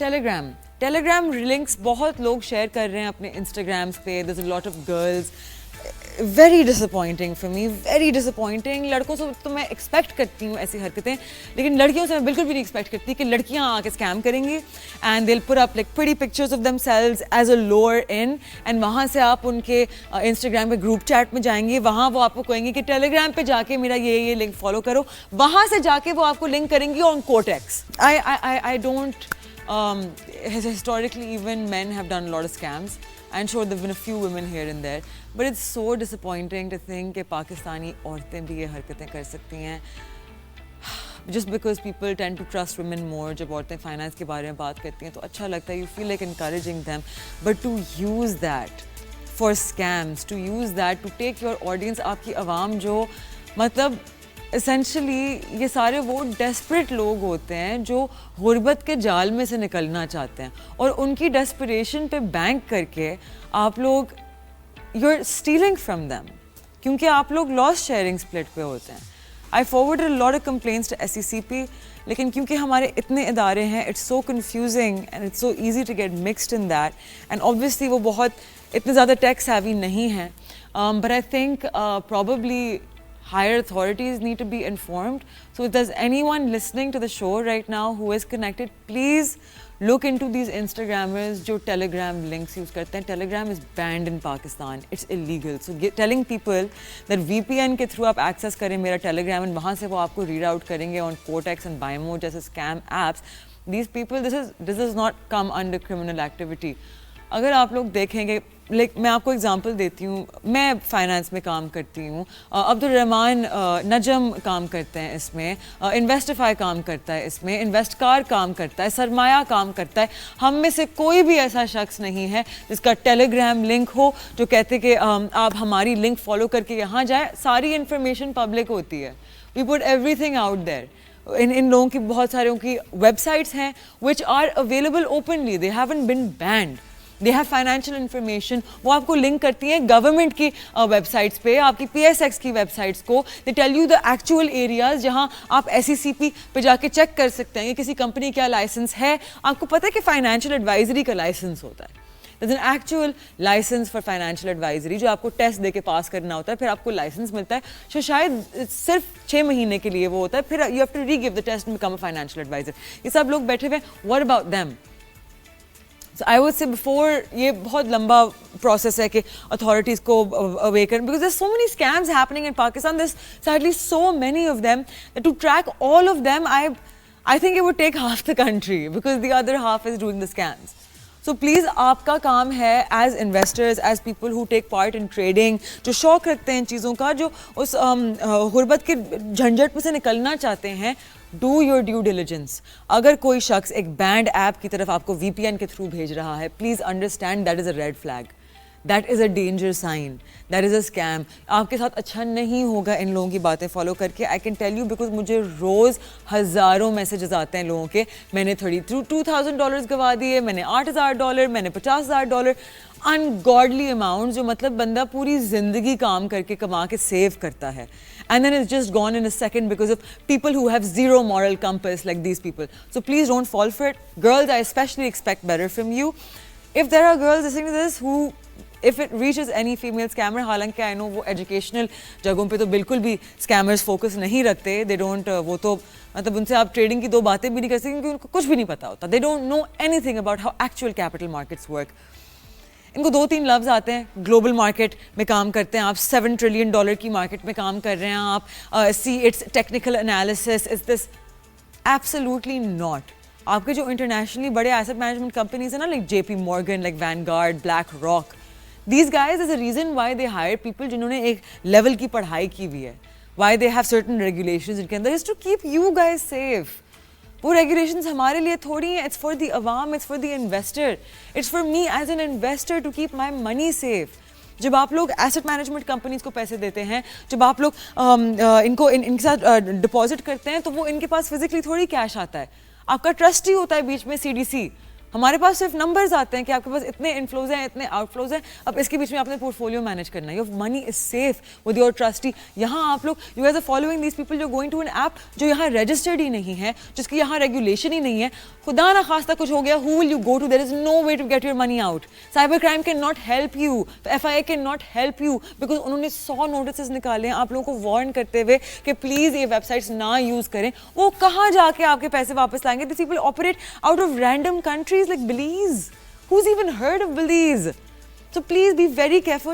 Telegram links बहुत लोग share कर रहे हैं अपने इंस्टाग्राम्स पे. There's a lot of girls. Very disappointing for me, very disappointing. लड़कों से तो मैं एक्सपेक्ट करती हूँ ऐसी हरकतें, लेकिन लड़कियों से मैं बिल्कुल भी नहीं एक्सपेक्ट करती कि लड़कियाँ आके स्कैम करेंगी and they will put up like pretty pictures of themselves as a lure in, एंड वहाँ से आप उनके इंस्टाग्राम पे ग्रुप चैट में जाएंगे, वहाँ वो आपको कहेंगे कि टेलीग्राम पे जाके मेरा ये लिंक फॉलो करो. वहाँ से जाके वो आपको लिंक करेंगी ऑन कोटेक्स. I don't historically even men have done a lot of scams, and sure there have been a few women here and there, but it's so disappointing to think कि पाकिस्तानी औरतें भी ये हरकतें कर सकती हैं just because people tend to trust women more. जब औरतें फाइनेंस के बारे में बात करती हैं तो अच्छा लगता है, you feel like encouraging them, but to use that for scams, to use that to take your audience, आपकी आवाम जो मतलब एसेंशली ये सारे वो डेस्परेट लोग होते हैं जो गुर्बत के जाल में से निकलना चाहते हैं, और उनकी डेस्परेशन पे बैंक करके आप लोग you are stealing from them, क्योंकि आप लोग लॉस शेयरिंग स्प्लिट पे होते हैं. I forwarded a lot of complaints to SECP, लेकिन क्योंकि हमारे इतने इदारे हैं, it's so confusing and it's so easy to get mixed in that, and obviously वो बहुत इतने ज़्यादा टेक सेवी नहीं हैं, but I think probably higher authorities need to be informed. So if there's anyone listening to the show right now who is connected, please look into these Instagrammers जो Telegram links use करते हैं. Telegram is banned in Pakistan. It's illegal. So telling people that VPN के through आप access करें मेरा Telegram and वहाँ से वो आपको read out करेंगे on Cortex and Bimo जैसे scam apps, these people, this does not come under criminal activity. अगर आप लोग देखेंगे, मैं आपको एग्जांपल देती हूँ, मैं फाइनेंस में काम करती हूँ, अब्दुल रहमान नजम काम करते हैं इसमें, इन्वेस्टिफाई काम करता है इसमें, इन्वेस्टकार काम करता है, सरमाया काम करता है. हम में से कोई भी ऐसा शख्स नहीं है जिसका टेलीग्राम लिंक हो जो कहते कि आप हमारी लिंक फॉलो करके यहाँ जाए. सारी इन्फॉर्मेशन पब्लिक होती है. We put everything out there. इन लोगों की बहुत सारों की वेबसाइट्स हैं which are available openly, they haven't been banned. They have financial information, वो आपको लिंक करती हैं गवर्नमेंट की वेबसाइट्स पे, आपकी PSX की वेबसाइट्स को. They tell you the actual areas जहाँ आप SECP पे जाके चेक कर सकते हैं कि किसी कंपनी का लाइसेंस है. आपको पता है कि फाइनेंशियल एडवाइजरी का लाइसेंस होता है. There's an actual license for financial advisory जो आपको टेस्ट दे के पास करना होता है, फिर आपको लाइसेंस मिलता है. तो शायद सिर्फ 6 महीने के लिए वो होता है, फिर you have to regive the test and become a financial advisor. ये सब लोग बैठे हुए, what about them? So I would say before, ये बहुत लंबा process है कि authorities को awaken, because there's so many scams happening in Pakistan. There's sadly so many of them that to track all of them, I think it would take half the country, because the other half is doing the scams. So please, आपका काम है as investors, as people who take part in trading, जो शौक रखते हैं इन चीज़ों का, जो उस गुर्बत के झंझट में से निकलना चाहते हैं, do your due diligence. अगर कोई शख्स एक बैंड ऐप की तरफ आपको VPN के थ्रू भेज रहा है, please understand that is a red flag. That is a danger sign. That is a scam. आपके साथ अच्छा नहीं होगा इन लोगों की बातें फॉलो करके. I can tell you because मुझे रोज़ हज़ारों मैसेजेस आते हैं लोगों के. मैंने $2,000 गवा दिए, मैंने $8,000, मैंने $50,000. अनगॉडली अमाउंट जो मतलब बंदा पूरी ज़िंदगी काम करके कमा के सेव करता है. And then it's just gone in a second because of people who have zero moral compass like these people. So please don't fall for it. Girls, I especially expect better from you. If there are girls listening to this who, if it reaches any female scammer, हालांकि I know वो educational जगहों पे तो बिल्कुल भी scammers focus नहीं रखते. They don't, वो तो मतलब उनसे आप trading की 2 बातें भी नहीं कर सकते क्योंकि उनको कुछ भी नहीं पता होता. They don't know anything about how actual capital markets work. इनको 2-3 लफ्ज़ आते हैं. ग्लोबल मार्केट में काम करते हैं आप, $7 ट्रिलियन की मार्केट में काम कर रहे हैं आप. See it's technical analysis, is this absolutely not. आपके जो इंटरनेशनली बड़े एसेट मैनेजमेंट कंपनीज हैं ना, like JP Morgan, like Vanguard, BlackRock, these guys is a reason why they hire people जिन्होंने एक लेवल की पढ़ाई की हुई है. Why they have certain regulations इनके अंदर is to keep you guys safe. वो रेगुलेशंस हमारे लिए थोड़ी हैं. इट्स फॉर द अवाम, it's for the investor, it's for me as an investor to keep my money safe. जब आप लोग एसेट मैनेजमेंट कंपनीज को पैसे देते हैं, जब आप लोग इनके साथ डिपॉजिट करते हैं, तो वो इनके पास फिजिकली थोड़ी कैश आता है. आपका ट्रस्टी होता है बीच में, CDC. हमारे पास सिर्फ नंबर्स आते हैं कि आपके पास इतने इनफ्लोज हैं, इतने आउटफ्लोज हैं, अब इसके बीच में आपने पोर्टफोलियो मैनेज करना है. Your money is safe with your trustee. यहाँ आप लोग, you guys are following these people जो गोइंग टू एन ऐप जो यहाँ रजिस्टर्ड ही नहीं है, जिसकी यहाँ रेगुलेशन ही नहीं है. खुदा ना खास्ता कुछ हो गया, who will you go to? There is no way to get your money out. Cyber crime can not help you, FIA can not help you, because उन्होंने 100 नोटिस निकाले हैं आप लोगों को वार्न करते हुए कि प्लीज ये वेबसाइट्स ना यूज करें. वो कहाँ जाके आपके पैसे वापस लाएंगे? This people operate out of random countries like Belize. Who's even heard of Belize? So please be very careful.